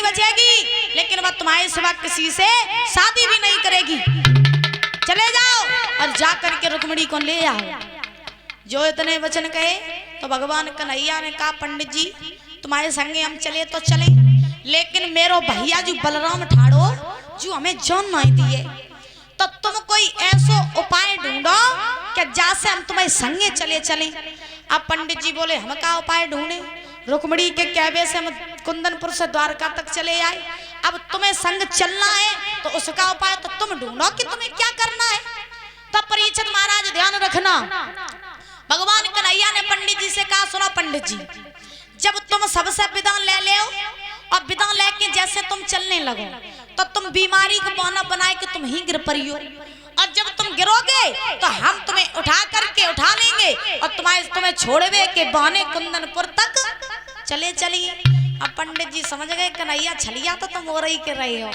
बचेगी, लेकिन वह तुम्हारे सिवा किसी से शादी भी नहीं करेगी। चले जाओ और जा करके रुक्मिणी को ले आओ। जो इतने वचन कहे तो भगवान कन्हैया ने कहा, पंडित जी तुम्हारे संगे हम चले तो चले, लेकिन मेरो भैया जो बलराम ठाड़ो जो हमें जान नहीं दिए, तो तुम कोई ऐसो उपाय ढूंढो कि जैसे हम तुम्हारे संगे चले चले। अब पंडित जी बोले, हम क्या उपाय ढूंढे, रुक्मिणी के कहवे से हम कुंदनपुर से द्वारका तक चले आए, अब तुम्हें संग चलना है तो उसका उपाय तो तुम ढूंढो कि तुम्हें क्या करना है। तो परीक्षित महाराज ध्यान रखना, भगवान कन्हैया ने पंडित जी से कहा, सुनो पंडित जी, जब तुम सबसे विदा ले ले और विदा लेके जैसे तुम चलने लगो तो तुम बीमारी को बहाना बनाए कि तुम ही गिर पड़ियो, और जब तुम गिरोगे तो हम तुम्हें उठा करके उठा लेंगे और तुम्हें छोड़वे के बहाने कुंदनपुर तक चले चलिए। अब पंडित जी समझ गए, कन्हैया छलिया तो तुम हो रही के रहे हो,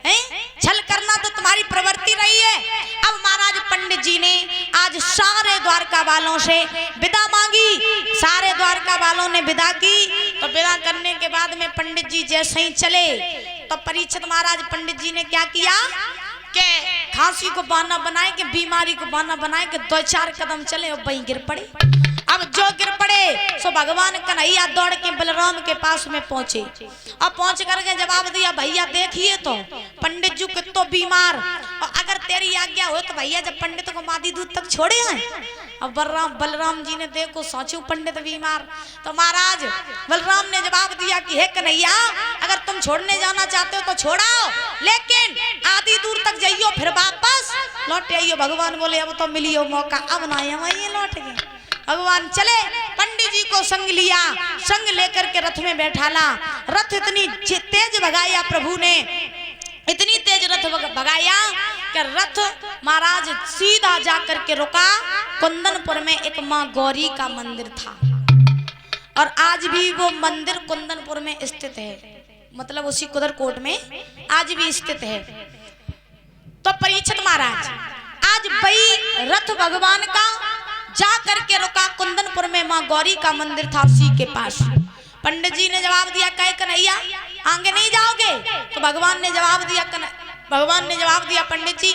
हैं? छल करना तो तुम्हारी प्रवृत्ति रही है। अब महाराज पंडित जी ने आज सारे द्वारका वालों से विदा मांगी, सारे द्वारका वालों ने विदा की। तो विदा करने के बाद में पंडित जी जैसे ही चले तो परीक्षित महाराज पंडित जी ने क्या किया कि खांसी को बहाना बनाए कि बीमारी को बहाना बनाए कि 2-4 कदम चले और वहीं गिर पड़े। अब जो गिर पड़े सो भगवान कन्हैया दौड़ के बलराम के पास में पहुंचे और पहुंच करके जवाब दिया, भैया देखिए तो पंडित जी कितो बीमार, और अगर तेरी आज्ञा हो तो भैया जब पंडित को मादी दूध तक छोड़े हैं। अब बलराम जी ने देखो सोचू पंडित बीमार, तो महाराज बलराम ने जवाब दिया कि हे कन्हैया, अगर तुम छोड़ने जाना चाहते हो तो छोड़ाओ, लेकिन आधी दूर तक जाइयो फिर वापस लौट आइयो। भगवान बोले अब तो मिलियो मौका, अब ना हम लौट गए। भगवान चले, पंडित जी को संग लिया, संग लेकर के रथ में बैठाला। रथ इतनी तेज भगाया प्रभु ने, इतनी तेज रथ भगाया कि रथ महाराज सीधा जा करके रुका। कुंदनपुर में एक माँ गौरी का मंदिर था और आज भी वो मंदिर कुंदनपुर में स्थित है, मतलब उसी कुदरकोट में आज भी स्थित है। तो परीक्षित महाराज आज वही रथ भगवान का जा करके रुका कुंदनपुर में, माँ गौरी का मंदिर था उसी के पास। पंडित जी ने जवाब दिया, कहे कन्हैया आगे नहीं जाओगे? तो भगवान ने जवाब दिया पंडित जी,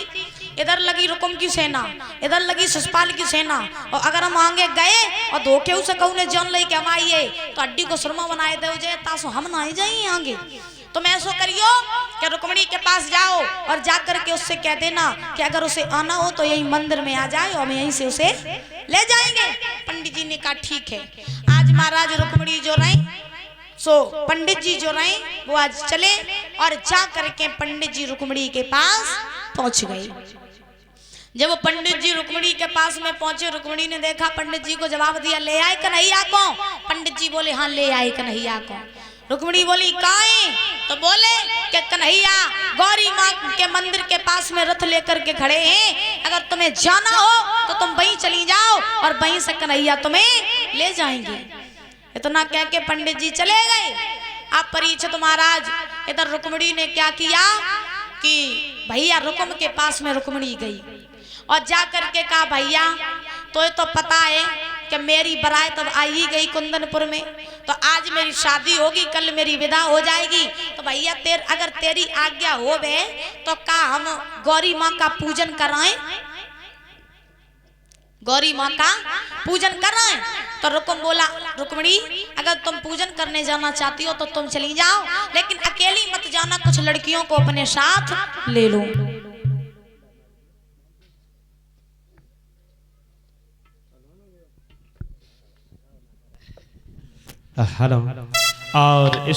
इधर लगी रुकुम की सेना, इधर लगी शिषपाल की सेना, और अगर हम आगे गए और धोखे उसे कहू ने जान ली कि हम आइए तो अड्डी को सुरमा बनाए दे जाए, तासो हम ना ही जाइए आगे। तुम ऐसा करियो कि रुक्मिणी के पास जाओ और जाकर के उससे कह देना कि अगर उसे आना हो तो यही मंदिर में आ जाए और हम यहीं से उसे ले जाएंगे। पंडित जी ने कहा ठीक है। आज महाराज रुक्मिणी जो रहे सो पंडित जी जो रहे वो आज चले और जा करके पंडित जी रुक्मिणी के पास पहुंच गए। जब पंडित जी रुक्मिणी के पास में पहुंचे, रुक्मिणी ने देखा पंडित जी को, जवाब दिया, ले आए कन्हैया को? पंडित जी बोले, हाँ ले आए कन्हैया को। रुक्मिणी बोली, कहाँ है? तो बोले कि कन्हैया गौरी माँ के मंदिर के पास में रथ लेकर के खड़े हैं, अगर तुम्हें जाना हो तो तुम वहीं चली जाओ और वहीं से कन्हैया तुम्हें ले जाएंगे। इतना कह के पंडित जी चले गए। अब परीक्षित महाराज इधर रुक्मिणी ने क्या किया कि भैया रुकुम के पास में रुक्मिणी गई और जा करके कहा, भैया तो पता है कि मेरी बरात तब आई गई कुंदनपुर में, तो आज मेरी शादी होगी, कल मेरी विदा हो जाएगी, तो भैया अगर तेरी आज्ञा हो बे तो का हम गौरी माँ का पूजन कराएं, गौरी माँ का पूजन कराएं। तो रुक्मिणी अगर तुम पूजन करने जाना चाहती हो तो तुम चली जाओ, लेकिन अकेली मत जाना, कुछ लड़कियों को अपने साथ ले लो। हेलो। और